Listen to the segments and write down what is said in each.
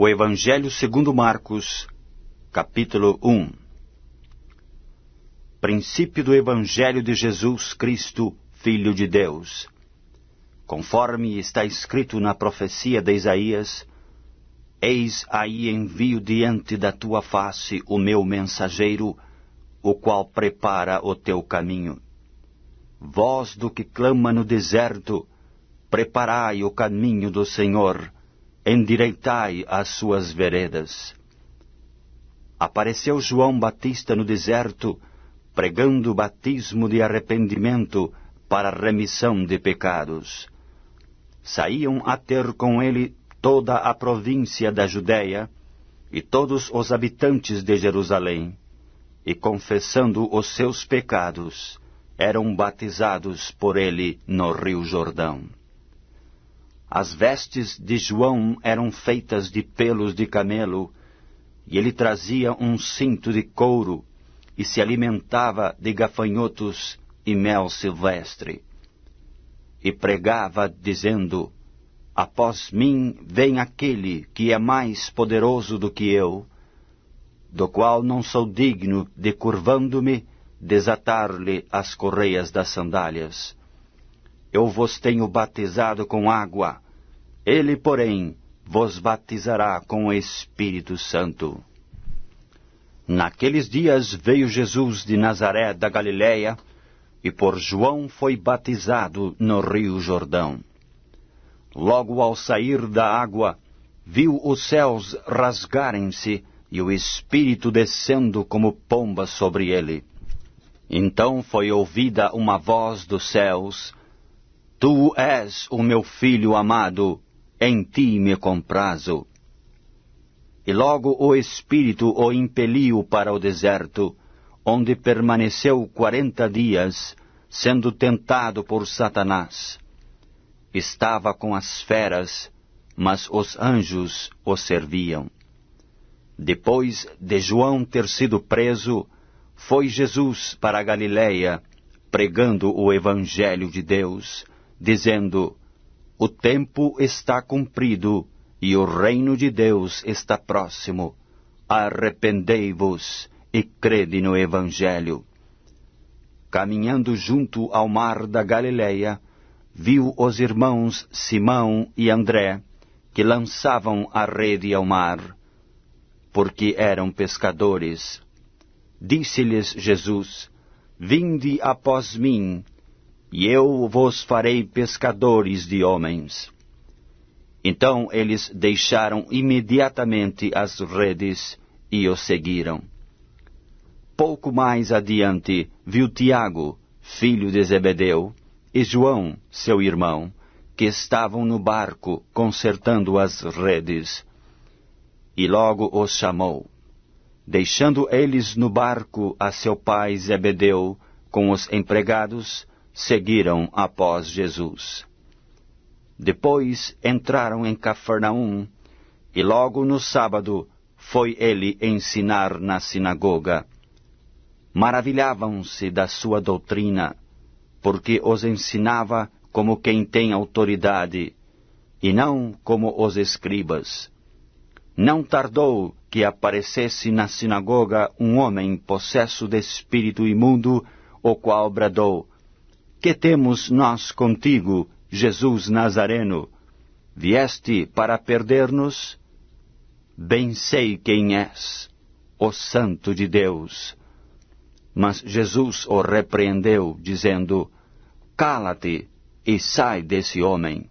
O Evangelho segundo Marcos, capítulo 1. Princípio do Evangelho de Jesus Cristo, Filho de Deus. Conforme está escrito na profecia de Isaías: Eis aí envio diante da tua face o meu mensageiro, o qual prepara o teu caminho. Voz do que clama no deserto: preparai o caminho do Senhor, endireitai as suas veredas. Apareceu João Batista no deserto, pregando o batismo de arrependimento para a remissão de pecados. Saíam a ter com ele toda a província da Judéia e todos os habitantes de Jerusalém, e confessando os seus pecados, eram batizados por ele no Rio Jordão. As vestes de João eram feitas de pelos de camelo, e ele trazia um cinto de couro, e se alimentava de gafanhotos e mel silvestre. E pregava, dizendo: Após mim vem aquele que é mais poderoso do que eu, do qual não sou digno de, curvando-me, desatar-lhe as correias das sandálias. Eu vos tenho batizado com água, ele, porém, vos batizará com o Espírito Santo. Naqueles dias veio Jesus de Nazaré da Galileia, e por João foi batizado no Rio Jordão. Logo ao sair da água, viu os céus rasgarem-se e o Espírito descendo como pomba sobre ele. Então foi ouvida uma voz dos céus: Tu és o meu Filho amado, em ti me comprazo. E logo o Espírito o impeliu para o deserto, onde permaneceu 40 dias, sendo tentado por Satanás. Estava com as feras, mas os anjos o serviam. Depois de João ter sido preso, foi Jesus para a Galileia, pregando o Evangelho de Deus, dizendo: O tempo está cumprido, e o reino de Deus está próximo. Arrependei-vos e crede no Evangelho. Caminhando junto ao mar da Galileia, viu os irmãos Simão e André, que lançavam a rede ao mar, porque eram pescadores. Disse-lhes Jesus: Vinde após mim, e eu vos farei pescadores de homens. Então eles deixaram imediatamente as redes e o seguiram. Pouco mais adiante, viu Tiago, filho de Zebedeu, e João, seu irmão, que estavam no barco consertando as redes. E logo os chamou. Deixando eles no barco a seu pai Zebedeu com os empregados, seguiram após Jesus. Depois entraram em Cafarnaum, e logo no sábado foi ele ensinar na sinagoga. Maravilhavam-se da sua doutrina, porque os ensinava como quem tem autoridade, e não como os escribas. Não tardou que aparecesse na sinagoga um homem possesso de espírito imundo, o qual bradou: Que temos nós contigo, Jesus Nazareno? Vieste para perder-nos? Bem sei quem és, o Santo de Deus. Mas Jesus o repreendeu, dizendo: Cala-te e sai desse homem.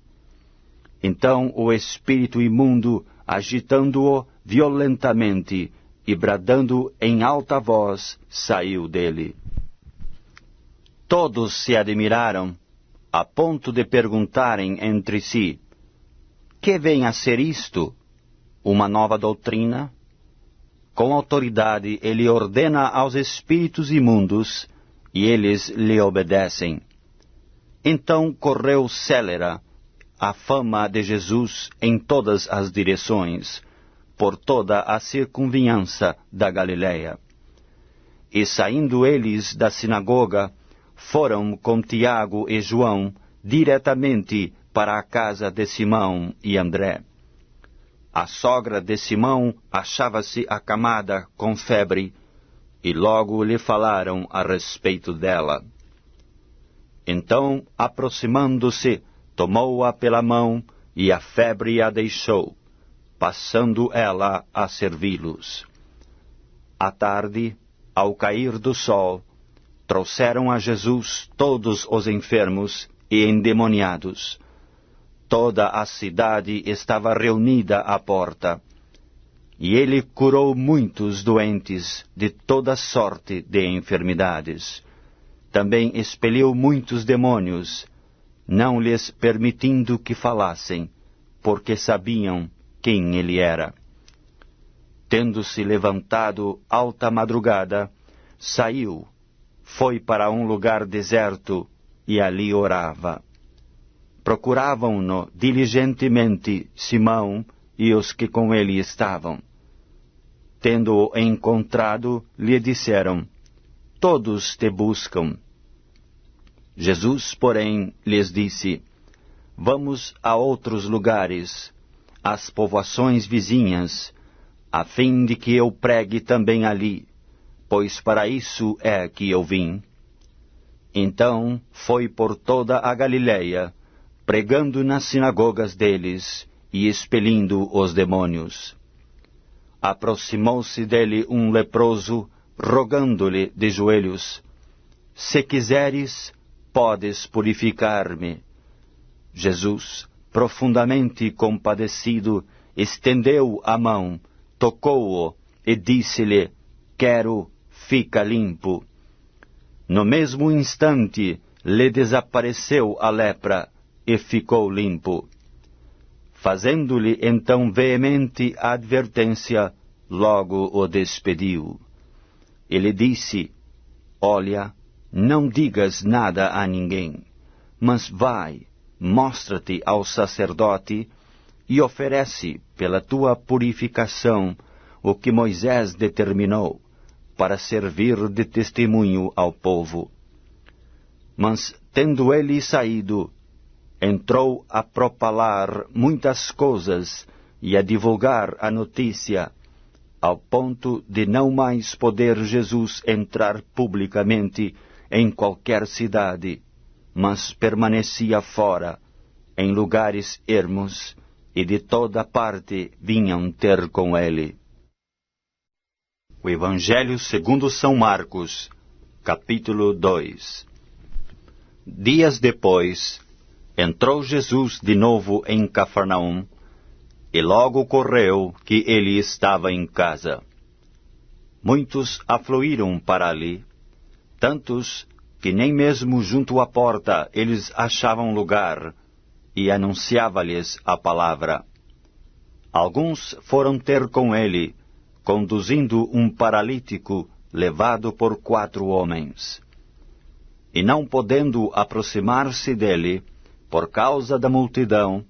Então o espírito imundo, agitando-o violentamente e bradando em alta voz, saiu dele. Todos se admiraram, a ponto de perguntarem entre si: Que vem a ser isto? Uma nova doutrina? Com autoridade ele ordena aos espíritos imundos, e eles lhe obedecem. Então correu célera a fama de Jesus em todas as direções, por toda a circunvizinhança da Galileia. E saindo eles da sinagoga, foram com Tiago e João diretamente para a casa de Simão e André. A sogra de Simão achava-se acamada com febre, e logo lhe falaram a respeito dela. Então, aproximando-se, tomou-a pela mão, e a febre a deixou, passando ela a servi-los. À tarde, ao cair do sol, trouxeram a Jesus todos os enfermos e endemoniados. Toda a cidade estava reunida à porta, e ele curou muitos doentes de toda sorte de enfermidades. Também expeliu muitos demônios, não lhes permitindo que falassem, porque sabiam quem ele era. Tendo-se levantado alta madrugada, saiu, foi para um lugar deserto e ali orava. Procuravam-no diligentemente Simão e os que com ele estavam. Tendo-o encontrado, lhe disseram: todos te buscam. Jesus, porém, lhes disse: vamos a outros lugares, às povoações vizinhas, a fim de que eu pregue também ali, pois para isso é que eu vim. Então foi por toda a Galiléia, pregando nas sinagogas deles e expelindo os demônios. Aproximou-se dele um leproso, rogando-lhe de joelhos: se quiseres, podes purificar-me. Jesus, profundamente compadecido, estendeu a mão, tocou-o e disse-lhe: quero, fica limpo. No mesmo instante, lhe desapareceu a lepra e ficou limpo. Fazendo-lhe então veemente advertência, logo o despediu. Ele disse: olha, não digas nada a ninguém, mas vai, mostra-te ao sacerdote e oferece pela tua purificação o que Moisés determinou, para servir de testemunho ao povo. Mas, tendo ele saído, entrou a propalar muitas coisas e a divulgar a notícia, ao ponto de não mais poder Jesus entrar publicamente em qualquer cidade, mas permanecia fora, em lugares ermos, e de toda parte vinham ter com ele. O Evangelho segundo São Marcos, capítulo 2. Dias depois, entrou Jesus de novo em Cafarnaum, e logo correu que ele estava em casa. Muitos afluíram para ali, tantos que nem mesmo junto à porta eles achavam lugar, e anunciava-lhes a palavra. Alguns foram ter com ele, conduzindo um paralítico levado por 4 homens. E não podendo aproximar-se dele, por causa da multidão,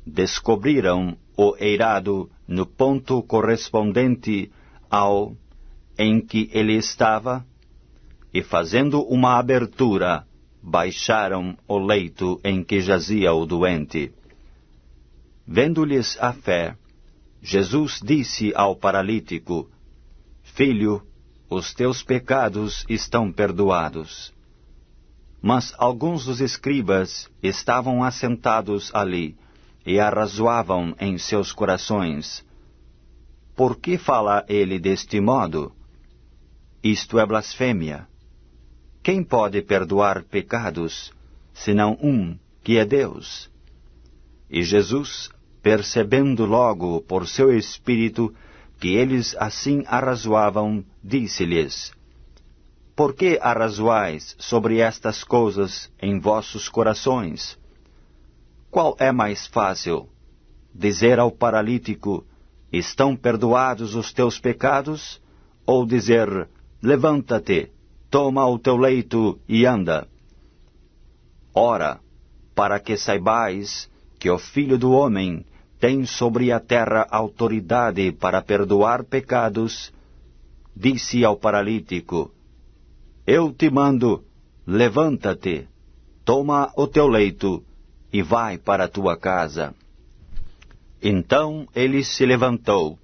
descobriram o eirado no ponto correspondente ao em que ele estava, e fazendo uma abertura, baixaram o leito em que jazia o doente. Vendo-lhes a fé, Jesus disse ao paralítico: filho, os teus pecados estão perdoados. Mas alguns dos escribas estavam assentados ali, e arrazoavam em seus corações: por que fala ele deste modo? Isto é blasfêmia. Quem pode perdoar pecados, senão um, que é Deus? E Jesus, percebendo logo por seu espírito que eles assim arrazoavam, disse-lhes: por que arrazoais sobre estas coisas em vossos corações? Qual é mais fácil? Dizer ao paralítico: estão perdoados os teus pecados? Ou dizer: levanta-te, toma o teu leito e anda? Ora, para que saibais que o Filho do Homem tem sobre a terra autoridade para perdoar pecados, disse ao paralítico: eu te mando, levanta-te, toma o teu leito e vai para a tua casa. Então ele se levantou,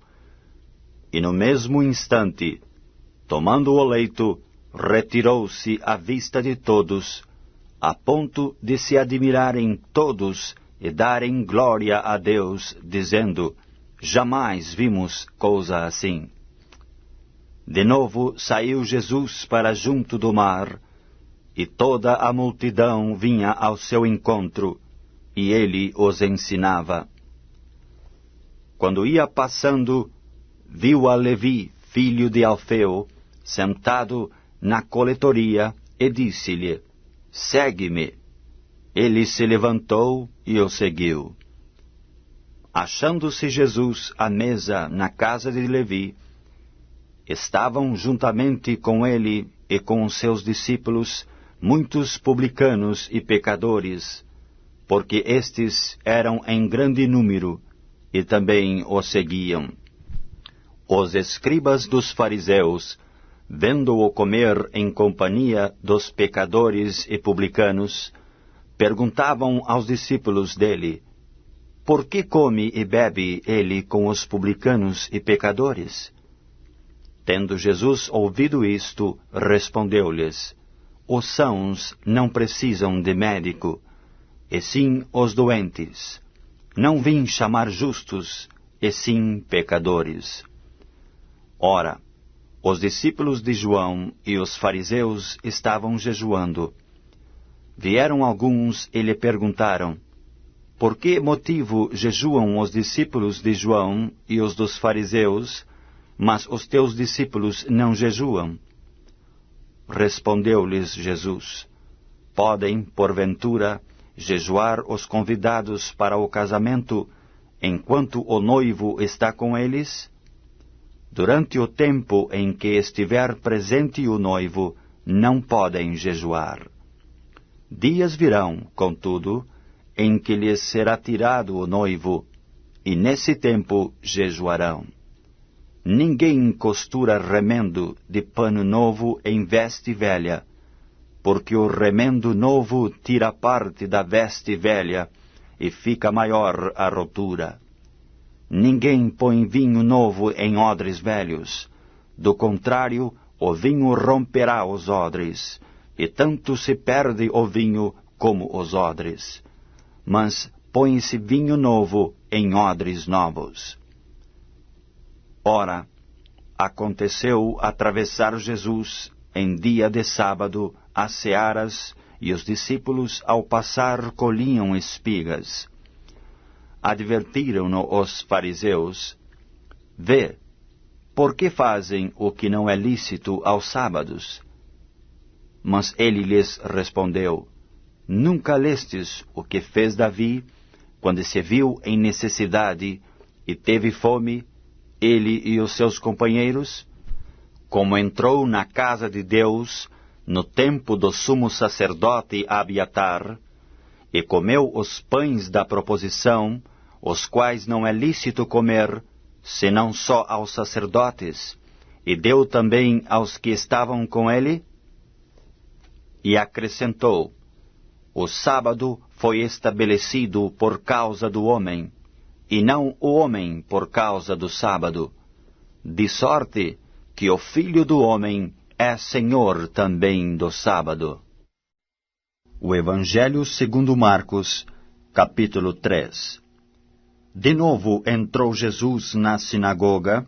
e no mesmo instante, tomando o leito, retirou-se à vista de todos, a ponto de se admirarem todos e darem glória a Deus, dizendo: jamais vimos coisa assim. De novo saiu Jesus para junto do mar, e toda a multidão vinha ao seu encontro, e ele os ensinava. Quando ia passando, viu a Levi, filho de Alfeu, sentado na coletoria, e disse-lhe: segue-me. Ele se levantou e o seguiu. Achando-se Jesus à mesa na casa de Levi, estavam juntamente com ele e com os seus discípulos muitos publicanos e pecadores, porque estes eram em grande número, e também o seguiam. Os escribas dos fariseus, vendo-o comer em companhia dos pecadores e publicanos, perguntavam aos discípulos dele: por que come e bebe ele com os publicanos e pecadores? Tendo Jesus ouvido isto, respondeu-lhes: os sãos não precisam de médico, e sim os doentes. Não vim chamar justos, e sim pecadores. Ora, os discípulos de João e os fariseus estavam jejuando. Vieram alguns e lhe perguntaram: por que motivo jejuam os discípulos de João e os dos fariseus, mas os teus discípulos não jejuam? Respondeu-lhes Jesus: podem, porventura, jejuar os convidados para o casamento, enquanto o noivo está com eles? Durante o tempo em que estiver presente o noivo, não podem jejuar. Dias virão, contudo, em que lhes será tirado o noivo, e nesse tempo jejuarão. Ninguém costura remendo de pano novo em veste velha, porque o remendo novo tira parte da veste velha, e fica maior a rotura. Ninguém põe vinho novo em odres velhos. Do contrário, o vinho romperá os odres, e tanto se perde o vinho como os odres. Mas põe-se vinho novo em odres novos. Ora, aconteceu atravessar Jesus, em dia de sábado, as searas, e os discípulos, ao passar, colhiam espigas. Advertiram-no os fariseus: vê, por que fazem o que não é lícito aos sábados? Mas ele lhes respondeu: nunca lestes o que fez Davi, quando se viu em necessidade e teve fome, ele e os seus companheiros? Como entrou na casa de Deus, no tempo do sumo sacerdote Abiatar, e comeu os pães da proposição, os quais não é lícito comer, senão só aos sacerdotes, e deu também aos que estavam com ele? E acrescentou: o sábado foi estabelecido por causa do homem, e não o homem por causa do sábado, de sorte que o Filho do Homem é Senhor também do sábado. O Evangelho segundo Marcos, capítulo 3. De novo entrou Jesus na sinagoga,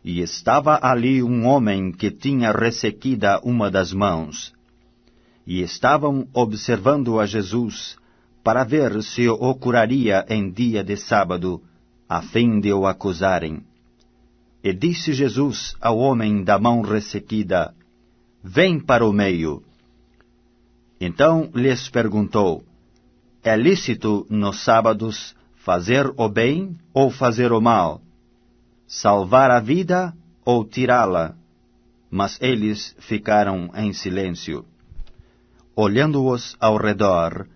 e estava ali um homem que tinha ressequida uma das mãos. E estavam observando a Jesus, para ver se o curaria em dia de sábado, a fim de o acusarem. E disse Jesus ao homem da mão ressequida: vem para o meio. Então lhes perguntou: é lícito nos sábados fazer o bem ou fazer o mal? Salvar a vida ou tirá-la? Mas eles ficaram em silêncio. Olhando-os ao redor,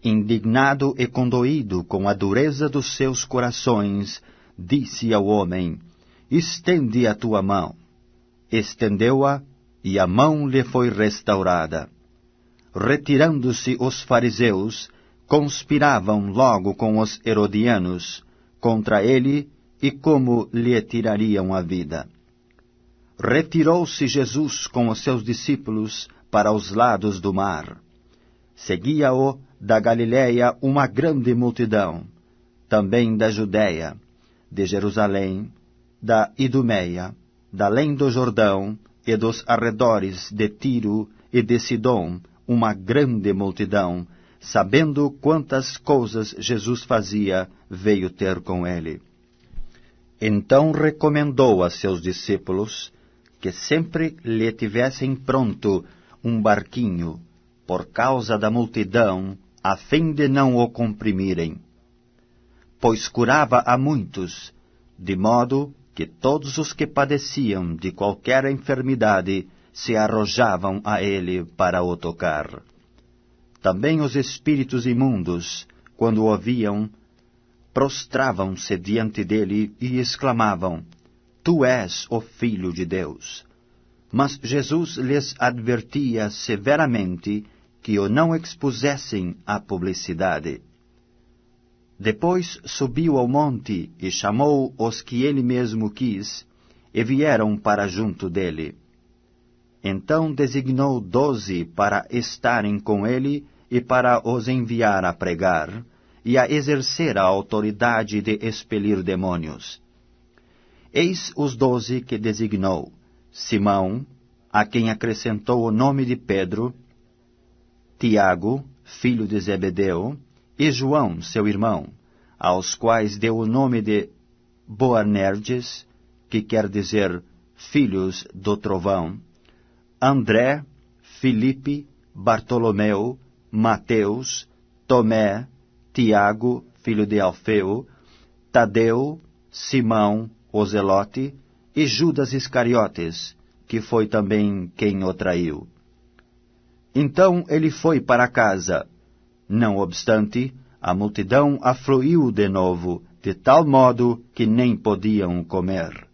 indignado e condoído com a dureza dos seus corações, disse ao homem: estende a tua mão. Estendeu-a, e a mão lhe foi restaurada. Retirando-se os fariseus, conspiravam logo com os herodianos, contra ele e como lhe tirariam a vida. Retirou-se Jesus com os seus discípulos para os lados do mar. Seguia-o da Galiléia uma grande multidão, também da Judéia, de Jerusalém, da Idumeia, da além do Jordão e dos arredores de Tiro e de Sidom, uma grande multidão, sabendo quantas coisas Jesus fazia, veio ter com ele. Então recomendou a seus discípulos que sempre lhe tivessem pronto um barquinho, por causa da multidão, a fim de não o comprimirem. Pois curava a muitos, de modo que todos os que padeciam de qualquer enfermidade se arrojavam a ele para o tocar. Também os espíritos imundos, quando o viam, prostravam-se diante dele e exclamavam: Tu és o Filho de Deus. Mas Jesus lhes advertia severamente que o não expusessem à publicidade. Depois subiu ao monte e chamou os que ele mesmo quis, e vieram para junto dele. Então designou 12 para estarem com ele e para os enviar a pregar, e a exercer a autoridade de expelir demônios. Eis os 12 que designou: Simão, a quem acrescentou o nome de Pedro, Tiago, filho de Zebedeu, e João, seu irmão, aos quais deu o nome de Boanerges, que quer dizer filhos do trovão, André, Filipe, Bartolomeu, Mateus, Tomé, Tiago, filho de Alfeu, Tadeu, Simão, o Zelote, e Judas Iscariotes, que foi também quem o traiu. Então ele foi para casa. Não obstante, a multidão afluiu de novo, de tal modo que nem podiam comer.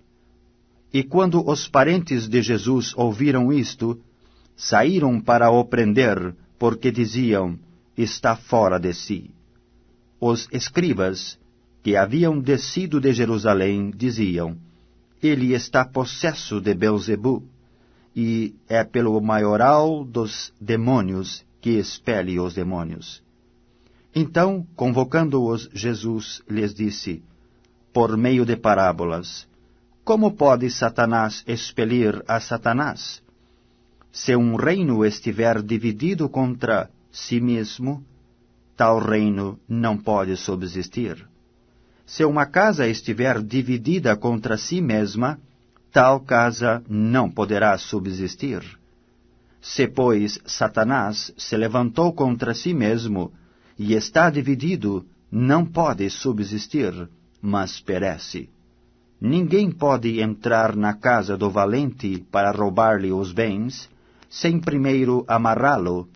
E quando os parentes de Jesus ouviram isto, saíram para o prender, porque diziam: Está fora de si. Os escribas, que haviam descido de Jerusalém, diziam: Ele está possesso de Belzebu, e é pelo maioral dos demônios que expele os demônios. Então, convocando-os, Jesus lhes disse, por meio de parábolas: Como pode Satanás expelir a Satanás? Se um reino estiver dividido contra si mesmo, tal reino não pode subsistir. Se uma casa estiver dividida contra si mesma, tal casa não poderá subsistir. Se, pois, Satanás se levantou contra si mesmo e está dividido, não pode subsistir, mas perece. Ninguém pode entrar na casa do valente para roubar-lhe os bens, sem primeiro amarrá-lo,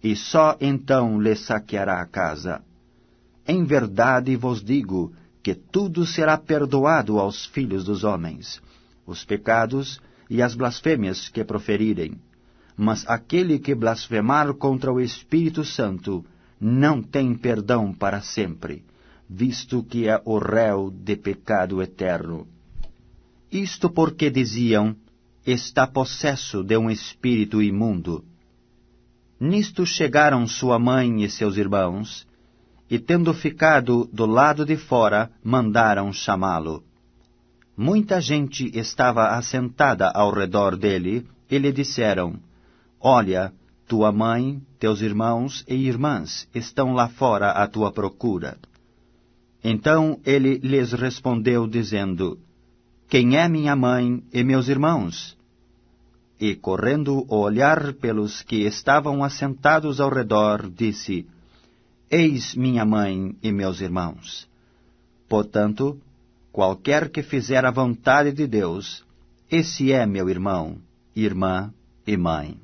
e só então lhe saqueará a casa. Em verdade vos digo que tudo será perdoado aos filhos dos homens, os pecados e as blasfêmias que proferirem. Mas aquele que blasfemar contra o Espírito Santo não tem perdão para sempre, visto que é o réu de pecado eterno. Isto porque diziam: Está possesso de um espírito imundo. Nisto chegaram sua mãe e seus irmãos, e tendo ficado do lado de fora, mandaram chamá-lo. Muita gente estava assentada ao redor dele, e lhe disseram: Olha, tua mãe, teus irmãos e irmãs estão lá fora à tua procura. Então ele lhes respondeu, dizendo: Quem é minha mãe e meus irmãos? E, correndo o olhar pelos que estavam assentados ao redor, disse: Eis minha mãe e meus irmãos. Portanto, qualquer que fizer a vontade de Deus, esse é meu irmão, irmã e mãe.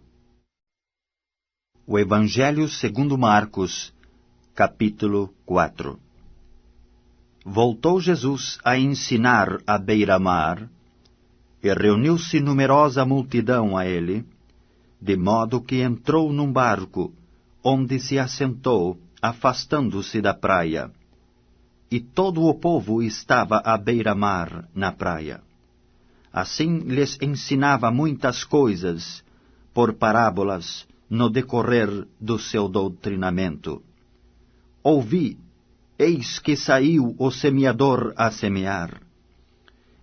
O Evangelho segundo Marcos, capítulo 4. Voltou Jesus a ensinar à beira-mar, e reuniu-se numerosa multidão a ele, de modo que entrou num barco, onde se assentou, afastando-se da praia. e todo o povo estava à beira-mar, na praia. Assim lhes ensinava muitas coisas, por parábolas, no decorrer do seu doutrinamento. Ouvi, eis que saiu o semeador a semear.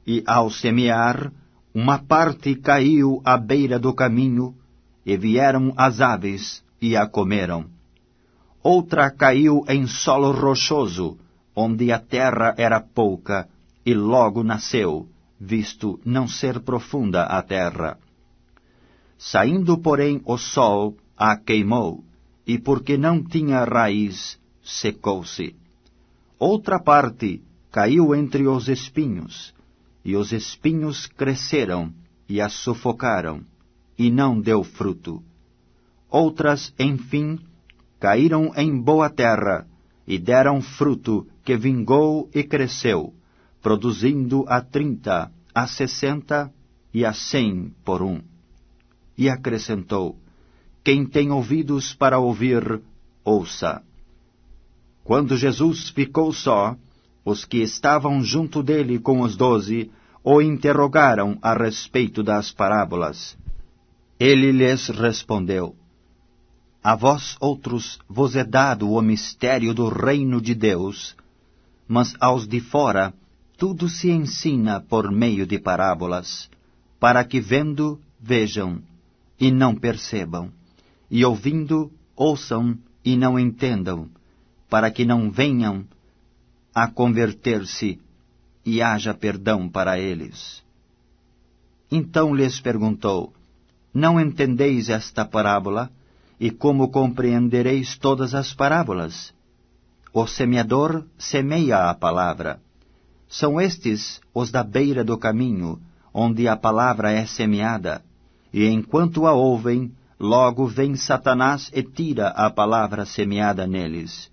E ao semear, uma parte caiu à beira do caminho, e vieram as aves e a comeram. Outra caiu em solo rochoso, onde a terra era pouca, e logo nasceu, visto não ser profunda a terra. Saindo, porém, o sol, a queimou, e porque não tinha raiz, secou-se. Outra parte caiu entre os espinhos, e os espinhos cresceram e a sufocaram, e não deu fruto. Outras, enfim, caíram em boa terra, e deram fruto que vingou e cresceu, produzindo a 30, a 60 e a 100 por um. E acrescentou, quem tem ouvidos para ouvir, ouça. Quando Jesus ficou só, os que estavam junto dele com os 12 o interrogaram a respeito das parábolas. Ele lhes respondeu, a vós outros vos é dado o mistério do reino de Deus, mas aos de fora tudo se ensina por meio de parábolas, para que vendo, vejam, e não percebam, e ouvindo, ouçam e não entendam, para que não venham a converter-se e haja perdão para eles. Então lhes perguntou, não entendeis esta parábola? E como compreendereis todas as parábolas? O semeador semeia a palavra. São estes os da beira do caminho, onde a palavra é semeada, e enquanto a ouvem, logo vem Satanás e tira a palavra semeada neles.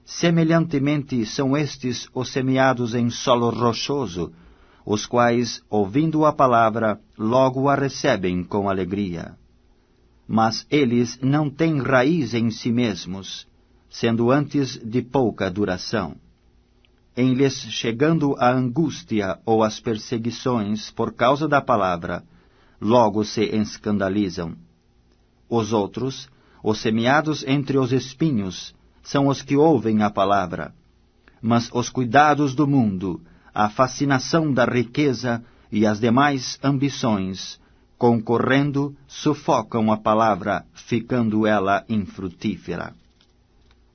Semelhantemente são estes os semeados em solo rochoso, os quais, ouvindo a palavra, logo a recebem com alegria. Mas eles não têm raiz em si mesmos, sendo antes de pouca duração. Em lhes chegando a angústia ou as perseguições por causa da palavra, logo se escandalizam. Os outros, os semeados entre os espinhos, são os que ouvem a palavra. Mas os cuidados do mundo, a fascinação da riqueza e as demais ambições, concorrendo, sufocam a palavra, ficando ela infrutífera.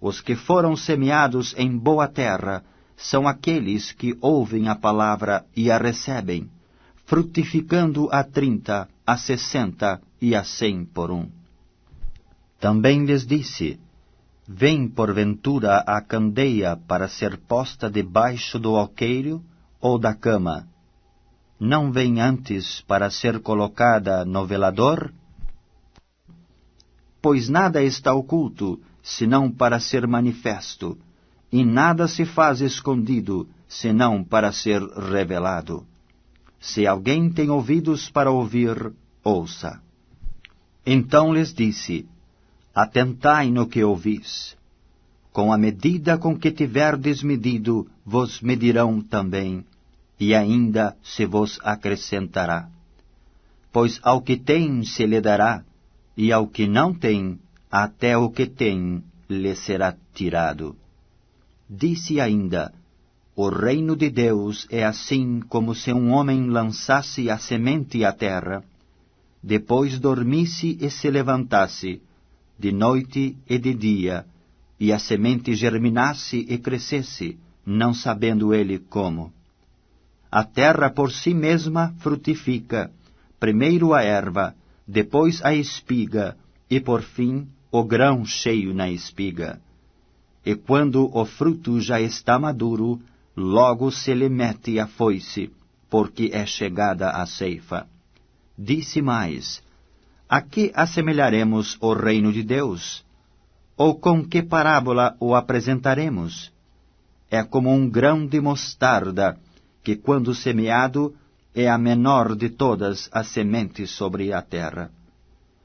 Os que foram semeados em boa terra são aqueles que ouvem a palavra e a recebem, frutificando a 30, a 60 e a 100 por um. Também lhes disse, vem porventura a candeia para ser posta debaixo do alqueire ou da cama? Não vem antes para ser colocada no velador? Pois nada está oculto, senão para ser manifesto, e nada se faz escondido, senão para ser revelado. Se alguém tem ouvidos para ouvir, ouça. Então lhes disse, atentai no que ouvis. Com a medida com que tiverdes medido, vos medirão também, e ainda se vos acrescentará. Pois ao que tem se lhe dará, e ao que não tem, até o que tem lhe será tirado. Disse ainda, o reino de Deus é assim como se um homem lançasse a semente à terra, depois dormisse e se levantasse, de noite e de dia, e a semente germinasse e crescesse, não sabendo ele como. A terra por si mesma frutifica, primeiro a erva, depois a espiga, e por fim o grão cheio na espiga. E quando o fruto já está maduro, logo se lhe mete a foice, porque é chegada a ceifa. Disse mais, a que assemelharemos o reino de Deus? Ou com que parábola o apresentaremos? É como um grão de mostarda, que quando semeado é a menor de todas as sementes sobre a terra.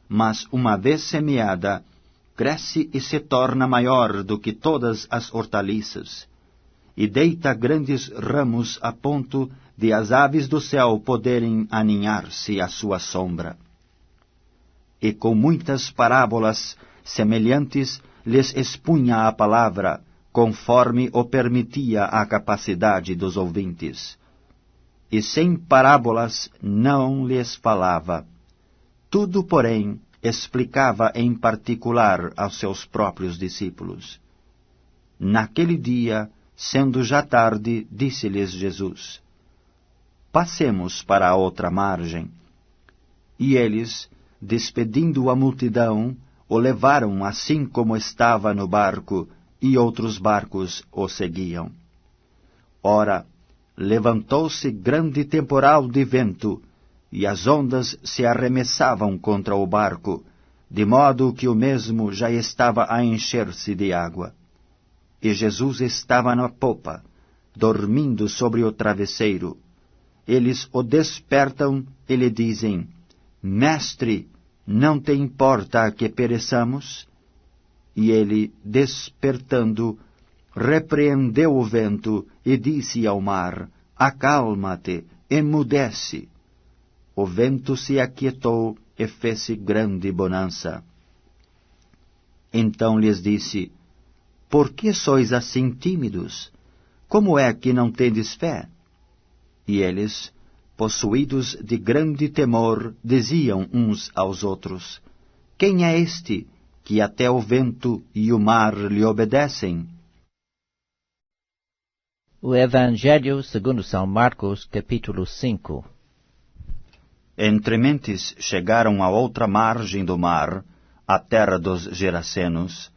Mas uma vez semeada, cresce e se torna maior do que todas as hortaliças, e deita grandes ramos a ponto de as aves do céu poderem aninhar-se à sua sombra. E com muitas parábolas semelhantes lhes expunha a palavra, conforme o permitia a capacidade dos ouvintes. E sem parábolas não lhes falava. Tudo, porém, explicava em particular aos seus próprios discípulos. Naquele dia, sendo já tarde, disse-lhes Jesus: Passemos para a outra margem. E eles, despedindo a multidão, o levaram assim como estava no barco, e outros barcos o seguiam. Ora, levantou-se grande temporal de vento, e as ondas se arremessavam contra o barco, de modo que o mesmo já estava a encher-se de água. E Jesus estava na popa, dormindo sobre o travesseiro. Eles o despertam e lhe dizem: Mestre, não te importa que pereçamos? E ele, despertando, repreendeu o vento e disse ao mar: Acalma-te, emudece. O vento se aquietou e fez-se grande bonança. Então lhes disse: Por que sois assim tímidos? Como é que não tendes fé? E eles, possuídos de grande temor, diziam uns aos outros: Quem é este, que até o vento e o mar lhe obedecem? O Evangelho segundo São Marcos, capítulo 5. Entrementes chegaram à outra margem do mar, à terra dos Gerasenos.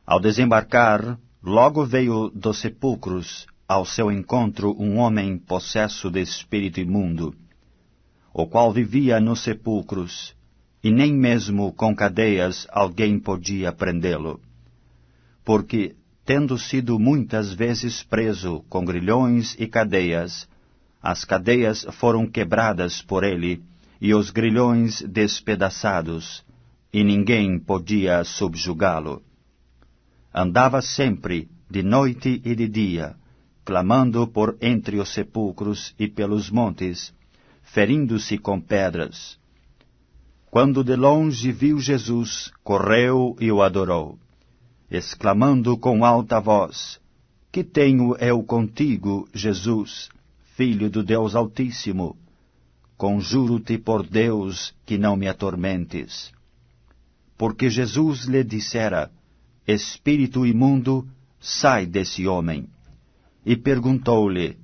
Ao desembarcar, logo veio dos sepulcros ao seu encontro um homem possesso de espírito imundo, o qual vivia nos sepulcros, e nem mesmo com cadeias alguém podia prendê-lo, porque, tendo sido muitas vezes preso com grilhões e cadeias, as cadeias foram quebradas por ele e os grilhões despedaçados, e ninguém podia subjugá-lo. Andava sempre, de noite e de dia, clamando por entre os sepulcros e pelos montes, ferindo-se com pedras. Quando de longe viu Jesus, correu e o adorou, exclamando com alta voz: Que tenho eu contigo, Jesus, Filho do Deus Altíssimo? Conjuro-te por Deus que não me atormentes. Porque Jesus lhe dissera: Espírito imundo, sai desse homem. E perguntou-lhe: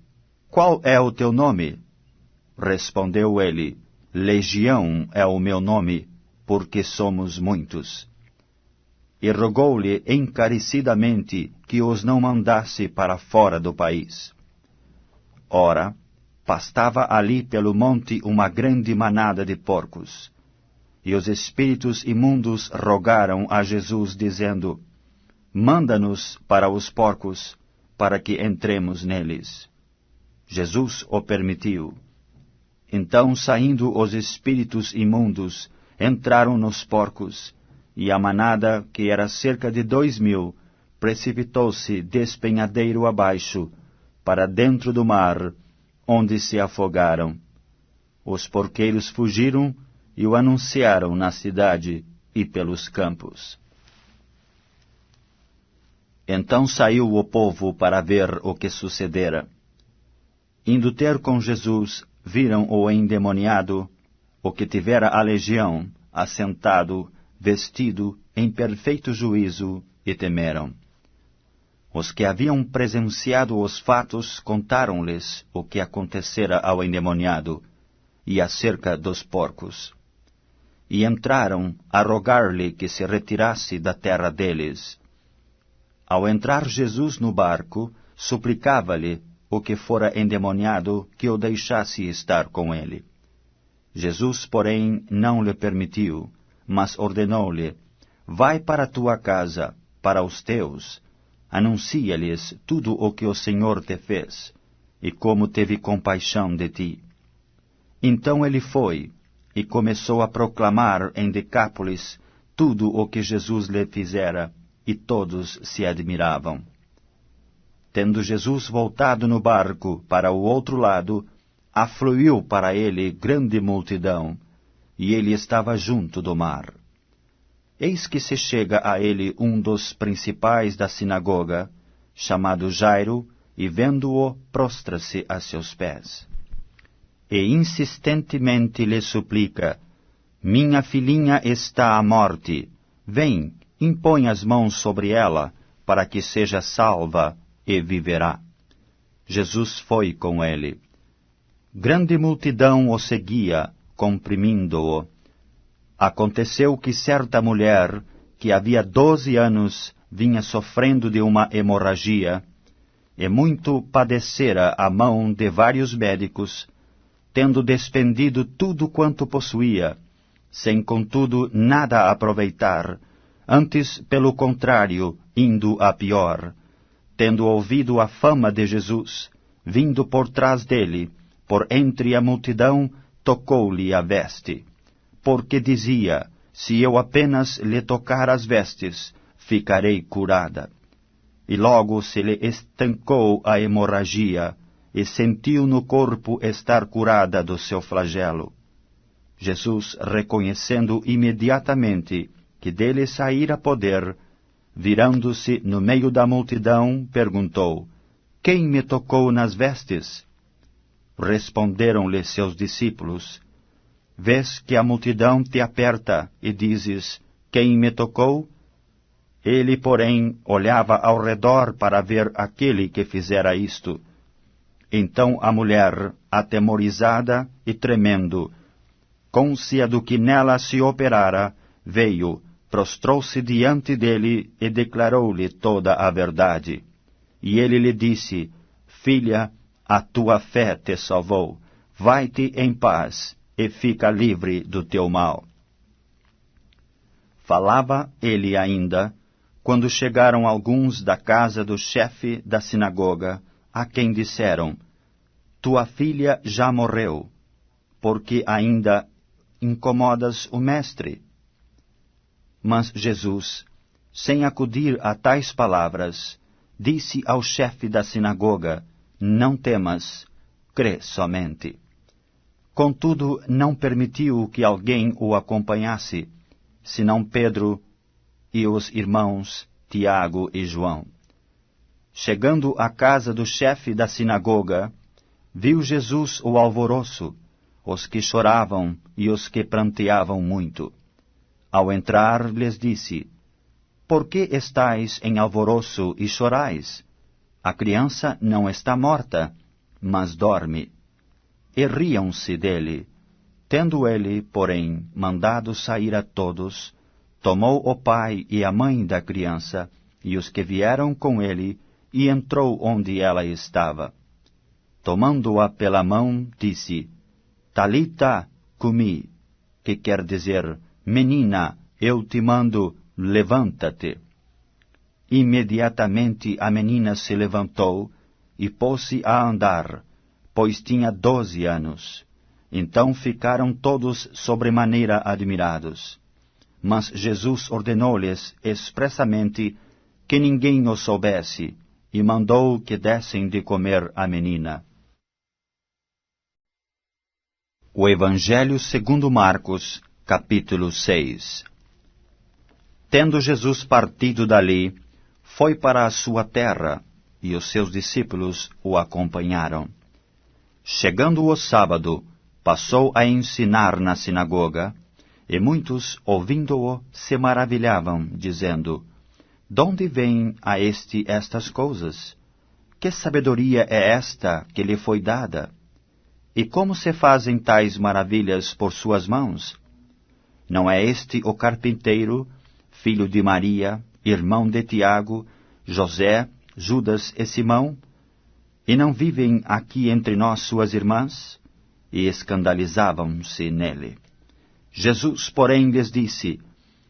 Qual é o teu nome? Respondeu ele: Legião é o meu nome, porque somos muitos. E rogou-lhe encarecidamente que os não mandasse para fora do país. Ora, pastava ali pelo monte uma grande manada de porcos. E os espíritos imundos rogaram a Jesus, dizendo: Manda-nos para os porcos, para que entremos neles. Jesus o permitiu. Então, saindo os espíritos imundos, entraram nos porcos, e a manada, que era cerca de 2.000, precipitou-se despenhadeiro abaixo, para dentro do mar, onde se afogaram. Os porqueiros fugiram e o anunciaram na cidade e pelos campos. Então saiu o povo para ver o que sucedera. Indo ter com Jesus, viram o endemoniado, o que tivera a legião, assentado, vestido, em perfeito juízo, e temeram. Os que haviam presenciado os fatos contaram-lhes o que acontecera ao endemoniado e acerca dos porcos. E entraram a rogar-lhe que se retirasse da terra deles. Ao entrar Jesus no barco, suplicava-lhe o que fora endemoniado que o deixasse estar com ele. Jesus, porém, não lhe permitiu, mas ordenou-lhe: Vai para a tua casa, para os teus, anuncia-lhes tudo o que o Senhor te fez, e como teve compaixão de ti. Então ele foi, e começou a proclamar em Decápolis tudo o que Jesus lhe fizera, e todos se admiravam. tendo Jesus voltado no barco para o outro lado, afluiu para ele grande multidão, e ele estava junto do mar. Eis que se chega a ele um dos principais da sinagoga, chamado Jairo, e vendo-o, prostra-se a seus pés. E insistentemente lhe suplica: minha filhinha está à morte. Vem, impõe as mãos sobre ela, para que seja salva e viverá. Jesus foi com ele. Grande multidão o seguia, comprimindo-o. Aconteceu que certa mulher, que havia 12 anos, vinha sofrendo de uma hemorragia, e muito padecera à mão de vários médicos, tendo despendido tudo quanto possuía, sem contudo nada aproveitar, antes, pelo contrário, indo a pior, tendo ouvido a fama de Jesus, vindo por trás dele, por entre a multidão, tocou-lhe a veste, porque dizia: se eu apenas lhe tocar as vestes, ficarei curada. E logo se lhe estancou a hemorragia, e sentiu no corpo estar curada do seu flagelo. Jesus, reconhecendo imediatamente que dele saíra poder, virando-se no meio da multidão, perguntou: quem me tocou nas vestes? Responderam-lhe seus discípulos: vês que a multidão te aperta, e dizes: quem me tocou? Ele, porém, olhava ao redor para ver aquele que fizera isto. Então a mulher, atemorizada e tremendo, cônscia do que nela se operara, veio, prostrou-se diante dele e declarou-lhe toda a verdade. E ele lhe disse: filha, a tua fé te salvou. Vai-te em paz e fica livre do teu mal. Falava ele ainda, quando chegaram alguns da casa do chefe da sinagoga, a quem disseram: tua filha já morreu, porque ainda incomodas o mestre? Mas Jesus, sem acudir a tais palavras, disse ao chefe da sinagoga: não temas, crê somente. Contudo, não permitiu que alguém o acompanhasse, senão Pedro e os irmãos Tiago e João. Chegando à casa do chefe da sinagoga, viu Jesus o alvoroço, os que choravam e os que pranteavam muito. Ao entrar, lhes disse: por que estáis em alvoroço e chorais? A criança não está morta, mas dorme. E riam-se dele. Tendo ele, porém, mandado sair a todos, tomou o pai e a mãe da criança, e os que vieram com ele, e entrou onde ela estava. Tomando-a pela mão, disse: Talita cumi, que quer dizer: menina, eu te mando, levanta-te. Imediatamente a menina se levantou e pôs-se a andar, pois tinha 12 anos. Então ficaram todos sobremaneira admirados. Mas Jesus ordenou-lhes expressamente que ninguém o soubesse, e mandou que dessem de comer à menina. O Evangelho segundo Marcos, capítulo 6. Tendo Jesus partido dali, foi para a sua terra, e os seus discípulos o acompanharam. Chegando o sábado, passou a ensinar na sinagoga, e muitos, ouvindo-o, se maravilhavam, dizendo: donde vêm a este estas coisas? Que sabedoria é esta que lhe foi dada? E como se fazem tais maravilhas por suas mãos? Não é este o carpinteiro, filho de Maria, irmão de Tiago, José, Judas e Simão? E não vivem aqui entre nós suas irmãs? E escandalizavam-se nele. Jesus, porém, lhes disse: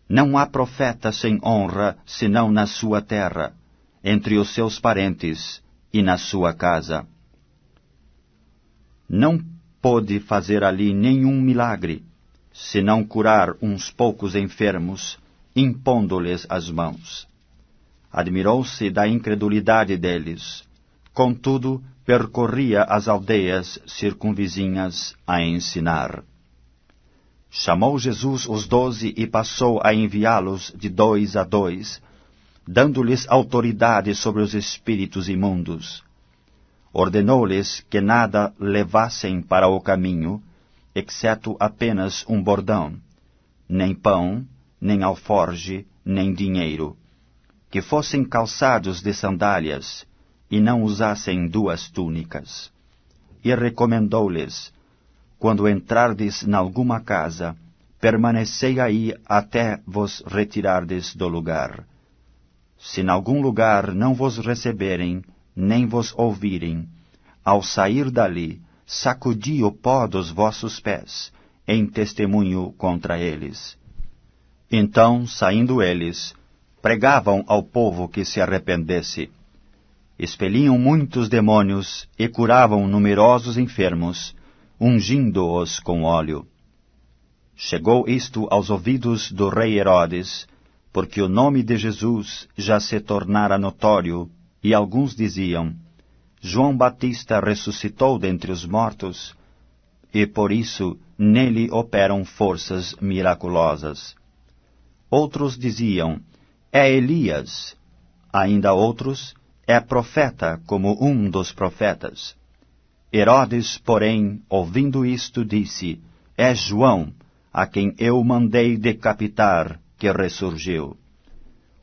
não há profeta sem honra, senão na sua terra, entre os seus parentes e na sua casa. Não pôde fazer ali nenhum milagre, senão curar uns poucos enfermos, impondo-lhes as mãos. Admirou-se da incredulidade deles, Contudo, percorria as aldeias circunvizinhas a ensinar. Chamou Jesus os 12 e passou a enviá-los de 2 a 2, dando-lhes autoridade sobre os espíritos imundos. Ordenou-lhes que nada levassem para o caminho, exceto apenas um bordão, nem pão, nem alforge, nem dinheiro, que fossem calçados de sandálias, e não usassem 2 túnicas. E recomendou-lhes: quando entrardes nalguma casa, permanecei aí até vos retirardes do lugar. Se nalgum lugar não vos receberem, nem vos ouvirem, ao sair dali, sacudi o pó dos vossos pés, em testemunho contra eles. Então, saindo eles, pregavam ao povo que se arrependesse. Expeliam muitos demônios e curavam numerosos enfermos, ungindo-os com óleo. Chegou isto aos ouvidos do rei Herodes, porque o nome de Jesus já se tornara notório, e alguns diziam: João Batista ressuscitou dentre os mortos, e por isso nele operam forças miraculosas. Outros diziam: é Elias. Ainda outros: é profeta, como um dos profetas. Herodes, porém, ouvindo isto, disse: é João, a quem eu mandei decapitar, que ressurgiu.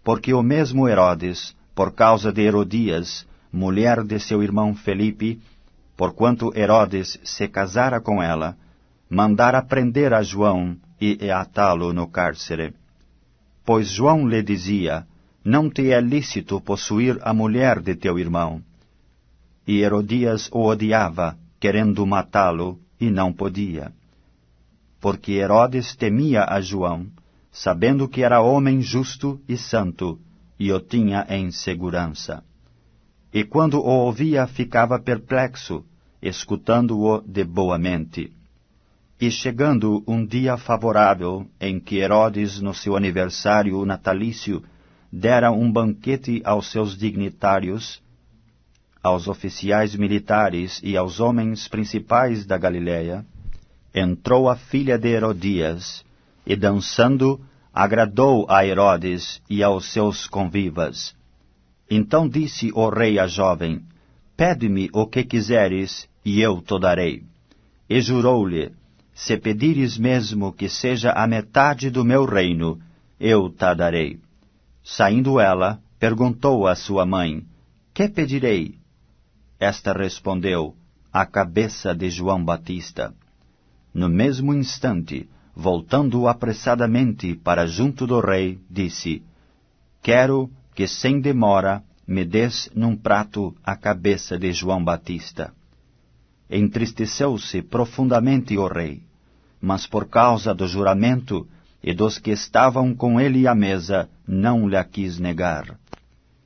Porque o mesmo Herodes, por causa de Herodias, mulher de seu irmão Felipe, porquanto Herodes se casara com ela, mandara prender a João e atá-lo no cárcere. Pois João lhe dizia: não te é lícito possuir a mulher de teu irmão. E Herodias o odiava, querendo matá-lo, e não podia. Porque Herodes temia a João, sabendo que era homem justo e santo, e o tinha em segurança. E quando o ouvia, ficava perplexo, escutando-o de boa mente. E chegando um dia favorável, em que Herodes, no seu aniversário natalício, dera um banquete aos seus dignitários, aos oficiais militares e aos homens principais da Galiléia, entrou a filha de Herodias, e dançando, agradou a Herodes e aos seus convivas. Então disse o rei à jovem: pede-me o que quiseres, e eu te darei. E jurou-lhe: se pedires mesmo que seja a metade do meu reino, eu te darei. Saindo ela, perguntou à sua mãe: que pedirei? Esta respondeu: a cabeça de João Batista. No mesmo instante, voltando apressadamente para junto do rei, disse: quero que sem demora me des num prato a cabeça de João Batista. Entristeceu-se profundamente o rei, mas por causa do juramento e dos que estavam com ele à mesa, não lhe quis negar.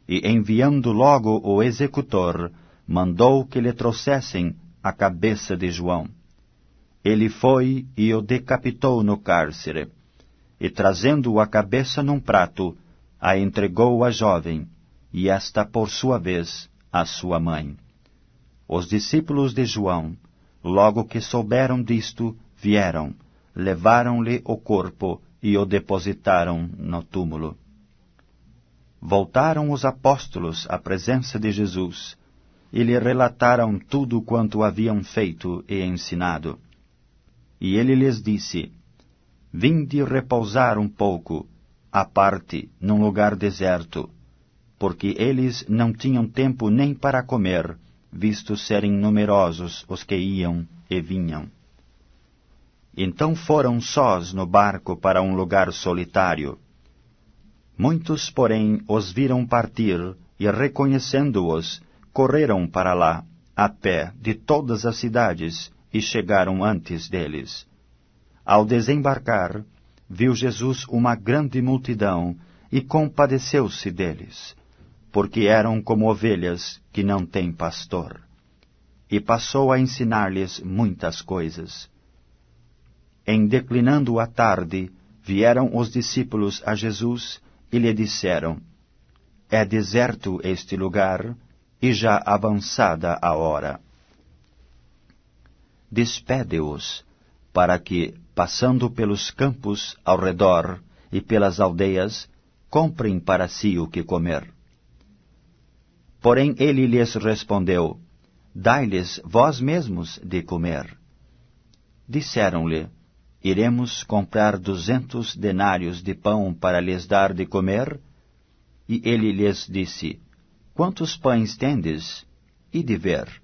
E enviando logo o executor, mandou que lhe trouxessem a cabeça de João. Ele foi e o decapitou no cárcere, e trazendo a cabeça num prato, a entregou à jovem, e esta, por sua vez, à sua mãe. Os discípulos de João, logo que souberam disto, vieram, levaram-lhe o corpo e o depositaram no túmulo. Voltaram os apóstolos à presença de Jesus, e lhe relataram tudo quanto haviam feito e ensinado. E ele lhes disse: vinde repousar um pouco, à parte, num lugar deserto, porque eles não tinham tempo nem para comer, visto serem numerosos os que iam e vinham. Então foram sós no barco para um lugar solitário. Muitos, porém, os viram partir, e reconhecendo-os, correram para lá, a pé, de todas as cidades, e chegaram antes deles. Ao desembarcar, viu Jesus uma grande multidão, e compadeceu-se deles, porque eram como ovelhas que não têm pastor. E passou a ensinar-lhes muitas coisas. Em declinando a tarde, vieram os discípulos a Jesus e lhe disseram: é deserto este lugar, e já avançada a hora. Despede-os, para que, passando pelos campos ao redor e pelas aldeias, comprem para si o que comer. Porém ele lhes respondeu: Dai-lhes vós mesmos de comer. Disseram-lhe: Iremos comprar 200 denários de pão para lhes dar de comer? E ele lhes disse: Quantos pães tendes? Ide ver.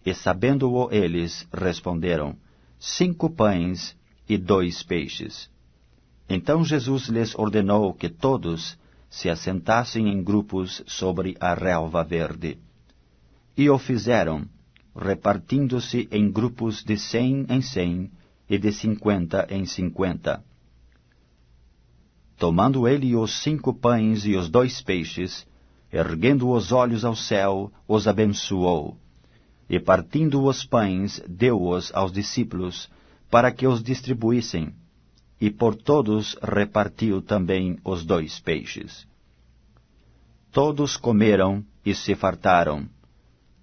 E sabendo-o eles, responderam: 5 pães e 2 peixes. Então Jesus lhes ordenou que todos se assentassem em grupos sobre a relva verde. E o fizeram, repartindo-se em grupos de 100 em 100 e de 50 em 50. Tomando ele os 5 pães e os 2 peixes, erguendo os olhos ao céu, os abençoou, e partindo os pães, deu-os aos discípulos, para que os distribuíssem, e por todos repartiu também os 2 peixes. Todos comeram e se fartaram,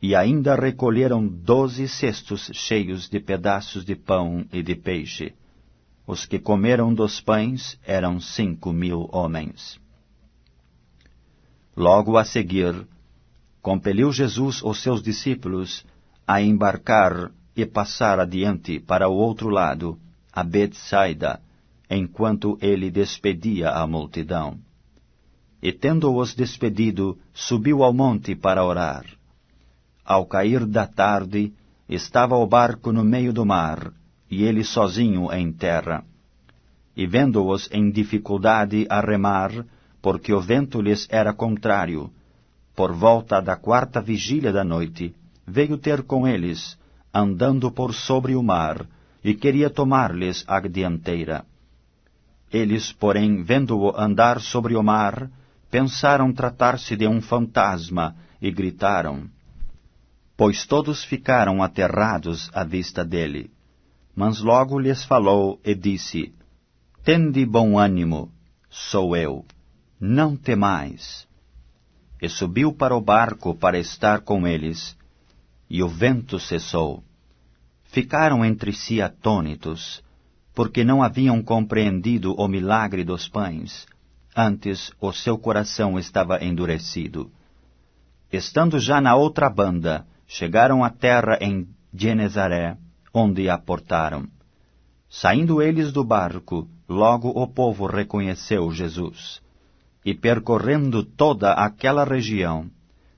e ainda recolheram 12 cestos cheios de pedaços de pão e de peixe. Os que comeram dos pães eram 5.000 homens. Logo a seguir, compeliu Jesus os seus discípulos a embarcar e passar adiante para o outro lado, a Betsaida, enquanto ele despedia a multidão. E tendo-os despedido, subiu ao monte para orar. Ao cair da tarde, estava o barco no meio do mar, e ele sozinho em terra. E vendo-os em dificuldade a remar, porque o vento lhes era contrário, por volta da 4ª vigília da noite, veio ter com eles, andando por sobre o mar, e queria tomar-lhes a dianteira. Eles, porém, vendo-o andar sobre o mar, pensaram tratar-se de um fantasma, e gritaram. Pois todos ficaram aterrados à vista dele. Mas logo lhes falou e disse: Tende bom ânimo, sou eu, não temais. E subiu para o barco para estar com eles, e o vento cessou. Ficaram entre si atônitos, porque não haviam compreendido o milagre dos pães, antes o seu coração estava endurecido. Estando já na outra banda, chegaram à terra em Genezaré, onde aportaram. Saindo eles do barco, logo o povo reconheceu Jesus, e percorrendo toda aquela região,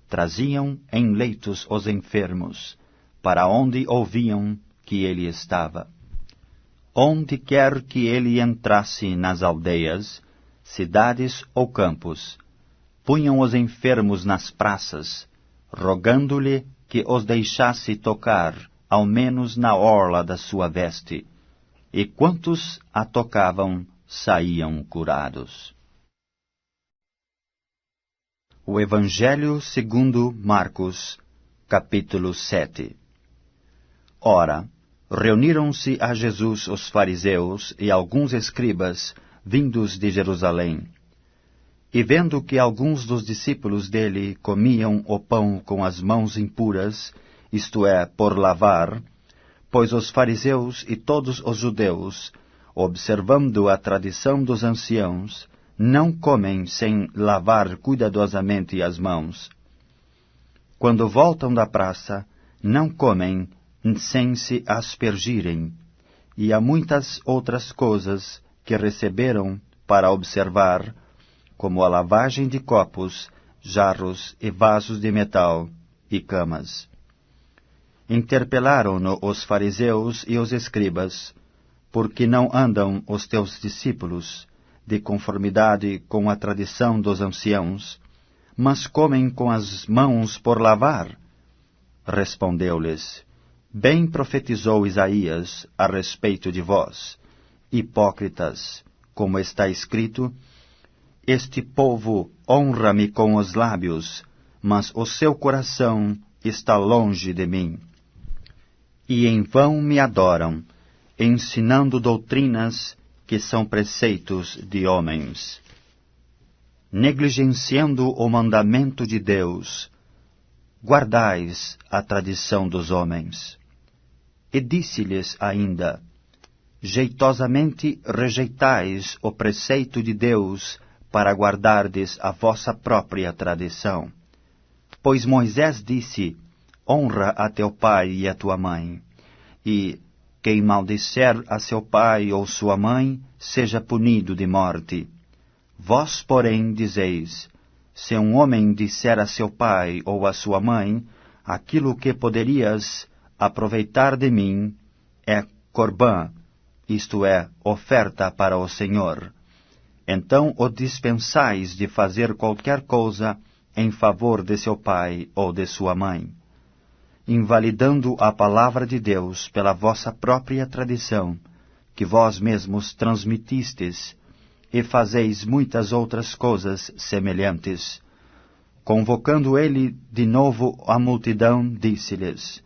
traziam em leitos os enfermos, para onde ouviam que ele estava. Onde quer que ele entrasse nas aldeias, cidades ou campos, punham os enfermos nas praças, rogando-lhe que os deixasse tocar, ao menos na orla da sua veste, e quantos a tocavam saíam curados. O Evangelho segundo Marcos, capítulo 7. Ora, reuniram-se a Jesus os fariseus e alguns escribas, vindos de Jerusalém. E vendo que alguns dos discípulos dele comiam o pão com as mãos impuras, isto é, por lavar, pois os fariseus e todos os judeus, observando a tradição dos anciãos, não comem sem lavar cuidadosamente as mãos. Quando voltam da praça, não comem sem se aspergirem, e há muitas outras coisas que receberam para observar, como a lavagem de copos, jarros e vasos de metal e camas. Interpelaram-no os fariseus e os escribas, porque não andam os teus discípulos de conformidade com a tradição dos anciãos, mas comem com as mãos por lavar? Respondeu-lhes: Bem profetizou Isaías a respeito de vós, hipócritas, como está escrito: Este povo honra-me com os lábios, mas o seu coração está longe de mim. E em vão me adoram, ensinando doutrinas que são preceitos de homens. Negligenciando o mandamento de Deus, guardais a tradição dos homens. E disse-lhes ainda: jeitosamente rejeitais o preceito de Deus para guardardes a vossa própria tradição. Pois Moisés disse: honra a teu pai e a tua mãe, e quem maldisser a seu pai ou sua mãe, seja punido de morte. Vós, porém, dizeis: se um homem disser a seu pai ou a sua mãe, aquilo que poderias aproveitar de mim é corbã, isto é, oferta para o Senhor. Então o dispensais de fazer qualquer coisa em favor de seu pai ou de sua mãe, invalidando a palavra de Deus pela vossa própria tradição, que vós mesmos transmitistes, e fazeis muitas outras coisas semelhantes. Convocando ele de novo a multidão, disse-lhes: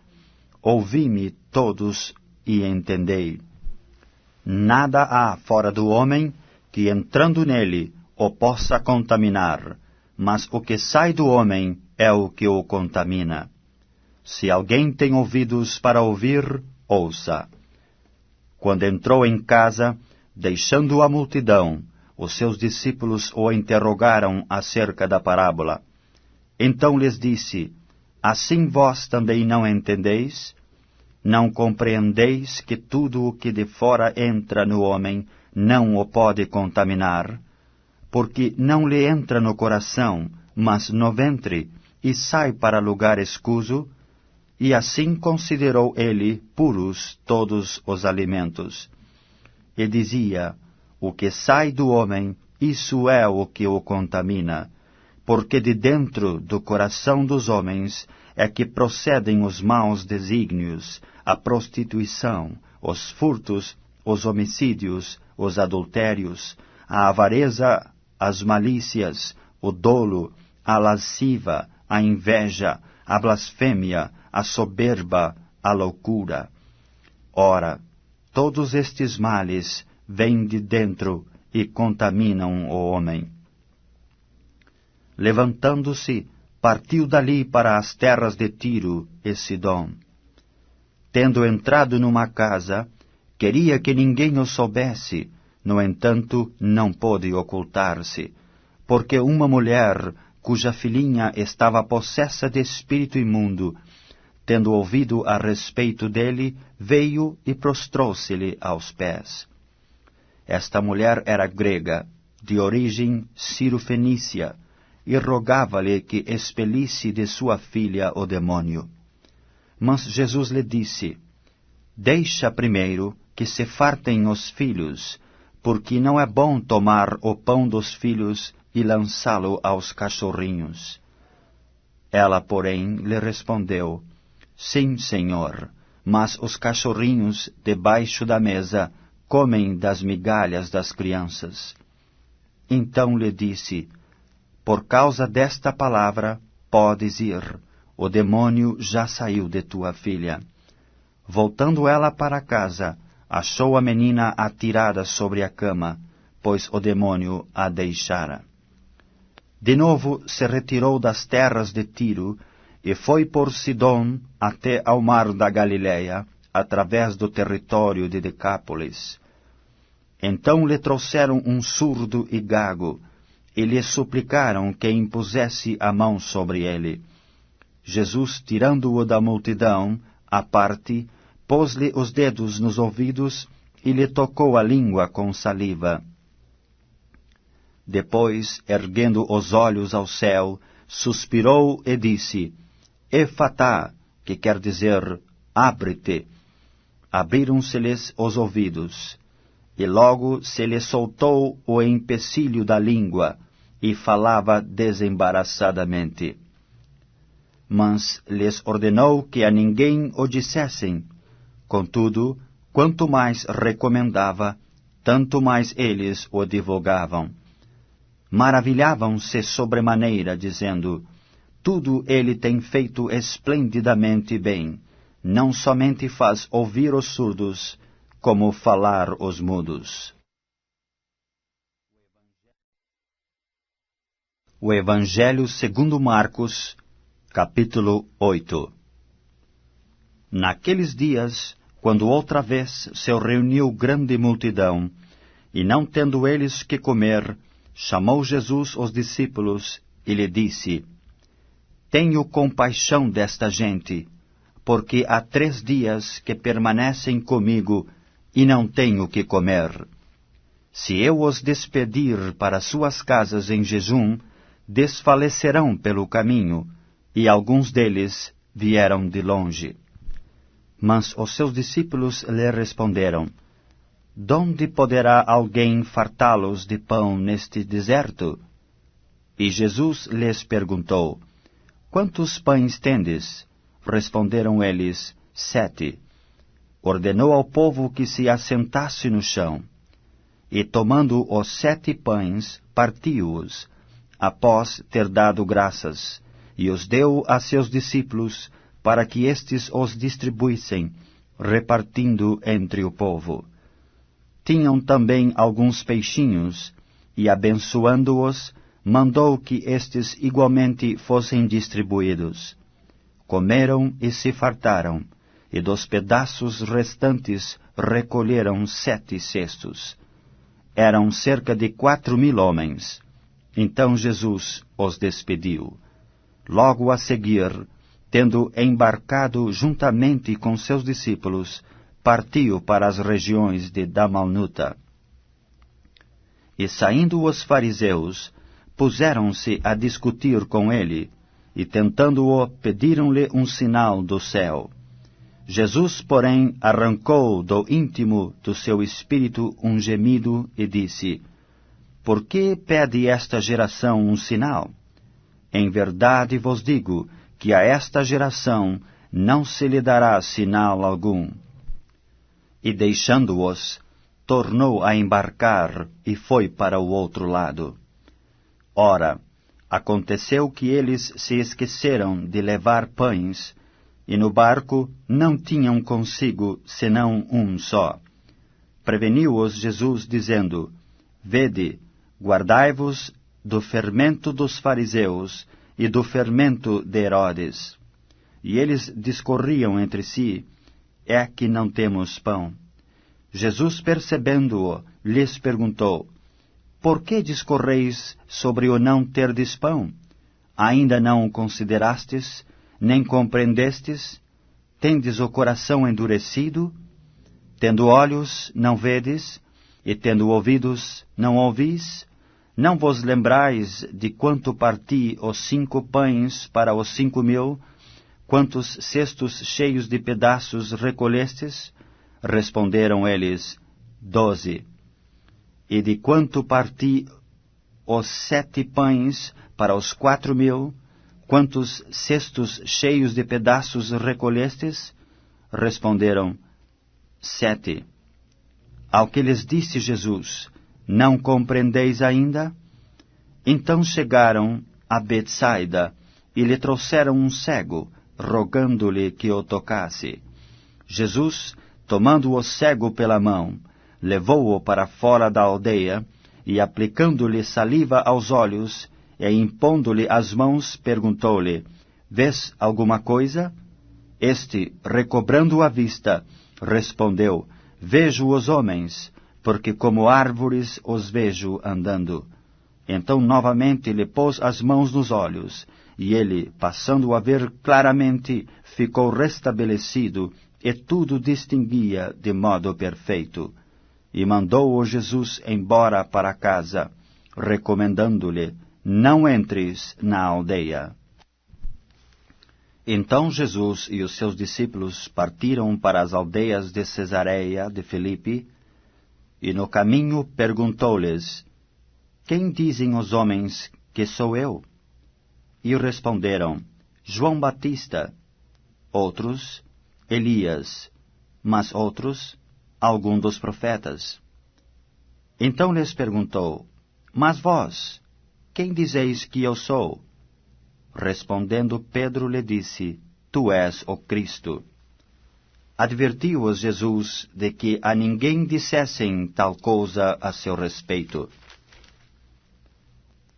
ouvi-me todos e entendei. Nada há fora do homem que, entrando nele, o possa contaminar, mas o que sai do homem é o que o contamina. Se alguém tem ouvidos para ouvir, ouça. Quando entrou em casa, deixando a multidão, os seus discípulos o interrogaram acerca da parábola. Então lhes disse: assim vós também não entendeis? Não compreendeis que tudo o que de fora entra no homem não o pode contaminar? Porque não lhe entra no coração, mas no ventre, e sai para lugar escuso? E assim considerou ele puros todos os alimentos. E dizia: o que sai do homem, isso é o que o contamina, porque de dentro do coração dos homens é que procedem os maus desígnios, a prostituição, os furtos, os homicídios, os adultérios, a avareza, as malícias, o dolo, a lasciva, a inveja, a blasfêmia, a soberba, a loucura. Ora, todos estes males vêm de dentro e contaminam o homem. Levantando-se, partiu dali para as terras de Tiro e Sidom. Tendo entrado numa casa, queria que ninguém o soubesse, no entanto, não pôde ocultar-se, porque uma mulher, cuja filhinha estava possessa de espírito imundo, tendo ouvido a respeito dele, veio e prostrou-se-lhe aos pés. Esta mulher era grega, de origem cirofenícia, e rogava-lhe que expelisse de sua filha o demônio. Mas Jesus lhe disse: deixa primeiro que se fartem os filhos, porque não é bom tomar o pão dos filhos e lançá-lo aos cachorrinhos. Ela, porém, lhe respondeu: sim, Senhor, mas os cachorrinhos debaixo da mesa comem das migalhas das crianças. Então lhe disse: por causa desta palavra, podes ir, o demônio já saiu de tua filha. Voltando ela para casa, achou a menina atirada sobre a cama, pois o demônio a deixara. De novo se retirou das terras de Tiro, e foi por Sidom até ao mar da Galileia, através do território de Decápolis. Então lhe trouxeram um surdo e gago, e lhe suplicaram que impusesse a mão sobre ele. Jesus, tirando-o da multidão, à parte, pôs-lhe os dedos nos ouvidos e lhe tocou a língua com saliva. Depois, erguendo os olhos ao céu, suspirou e disse: Efatá, que quer dizer, abre-te. Abriram-se-lhes os ouvidos, e logo se lhe soltou o empecilho da língua, e falava desembaraçadamente. Mas lhes ordenou que a ninguém o dissessem. Contudo, quanto mais recomendava, tanto mais eles o divulgavam. Maravilhavam-se sobremaneira, dizendo: tudo ele tem feito esplendidamente bem. Não somente faz ouvir os surdos, como falar os mudos. O Evangelho segundo Marcos, Capítulo 8. Naqueles dias, quando outra vez se reuniu grande multidão, e não tendo eles que comer, chamou Jesus os discípulos e lhe disse: Tenho compaixão desta gente, porque há 3 dias que permanecem comigo e não tenho que comer. Se eu os despedir para suas casas em jejum, desfalecerão pelo caminho, e alguns deles vieram de longe. Mas os seus discípulos lhe responderam: Donde poderá alguém fartá-los de pão neste deserto? E Jesus lhes perguntou: Quantos pães tendes? Responderam eles: 7. Ordenou ao povo que se assentasse no chão. E tomando os 7 pães, partiu-os, após ter dado graças, e os deu a seus discípulos, para que estes os distribuíssem, repartindo entre o povo. Tinham também alguns peixinhos, e abençoando-os, mandou que estes igualmente fossem distribuídos. Comeram e se fartaram, e dos pedaços restantes recolheram 7 cestos. Eram cerca de 4.000 homens. Então Jesus os despediu. Logo a seguir, tendo embarcado juntamente com seus discípulos, partiu para as regiões de Dalmanuta. E saindo os fariseus, puseram-se a discutir com ele, e tentando-o, pediram-lhe um sinal do céu. Jesus, porém, arrancou do íntimo do seu espírito um gemido e disse: Por que pede esta geração um sinal? Em verdade vos digo que a esta geração não se lhe dará sinal algum. E deixando-os, tornou a embarcar e foi para o outro lado. Ora, aconteceu que eles se esqueceram de levar pães, e no barco não tinham consigo senão um só. Preveniu-os Jesus, dizendo: Vede, guardai-vos do fermento dos fariseus e do fermento de Herodes. E eles discorriam entre si: É que não temos pão. Jesus, percebendo-o, lhes perguntou: Por que discorreis sobre o não terdes pão? Ainda não o considerastes, nem compreendestes? Tendes o coração endurecido? Tendo olhos, não vedes? E tendo ouvidos, não ouvis? Não vos lembrais de quanto parti os 5 pães para os 5.000? Quantos cestos cheios de pedaços recolhestes? Responderam eles: 12. E de quanto parti os 7 pães para os 4.000? Quantos cestos cheios de pedaços recolhestes? Responderam: 7. Ao que lhes disse Jesus: Não compreendeis ainda? Então chegaram a Betsaida e lhe trouxeram um cego, rogando-lhe que o tocasse. Jesus, tomando o cego pela mão, levou-o para fora da aldeia, e aplicando-lhe saliva aos olhos, e impondo-lhe as mãos, perguntou-lhe: Vês alguma coisa? Este, recobrando a vista, respondeu: Vejo os homens, porque como árvores os vejo andando. Então novamente lhe pôs as mãos nos olhos, e ele, passando a ver claramente, ficou restabelecido, e tudo distinguia de modo perfeito. E mandou-o Jesus embora para casa, recomendando-lhe: Não entres na aldeia. Então Jesus e os seus discípulos partiram para as aldeias de Cesareia de Filipe, e no caminho perguntou-lhes: Quem dizem os homens que sou eu? E responderam: João Batista. Outros: Elias. Mas outros: algum dos profetas. Então lhes perguntou: Mas vós, quem dizeis que eu sou? Respondendo Pedro lhe disse: Tu és o Cristo. Advertiu-os Jesus de que a ninguém dissessem tal coisa a seu respeito.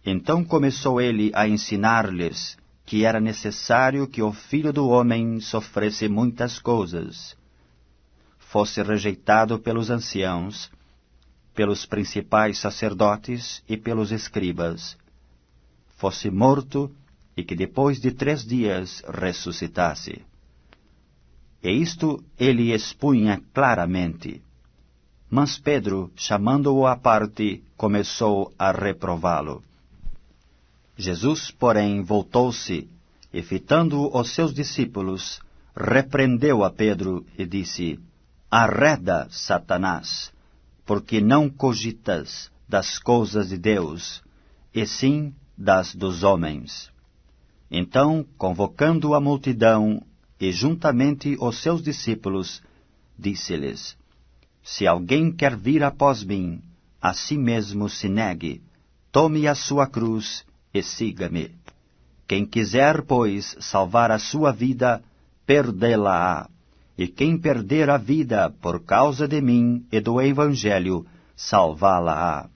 Então começou ele a ensinar-lhes que era necessário que o Filho do Homem sofresse muitas coisas, fosse rejeitado pelos anciãos, pelos principais sacerdotes e pelos escribas, fosse morto e que depois de 3 dias ressuscitasse. E isto ele expunha claramente. Mas Pedro, chamando-o à parte, começou a reprová-lo. Jesus, porém, voltou-se e, fitando os seus discípulos, repreendeu a Pedro e disse: Arreda, Satanás, porque não cogitas das coisas de Deus, e sim das dos homens. Então, convocando a multidão e juntamente os seus discípulos, disse-lhes: Se alguém quer vir após mim, a si mesmo se negue, tome a sua cruz e siga-me. Quem quiser, pois, salvar a sua vida, perdê-la-á. E quem perder a vida por causa de mim e do Evangelho, salvá-la-á.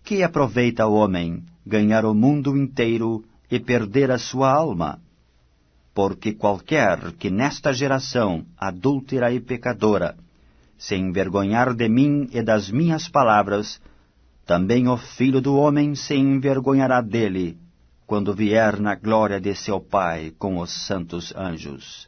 Que aproveita o homem ganhar o mundo inteiro e perder a sua alma? Porque qualquer que nesta geração adúltera e pecadora se envergonhar de mim e das minhas palavras, também o Filho do Homem se envergonhará dele, quando vier na glória de seu Pai com os santos anjos.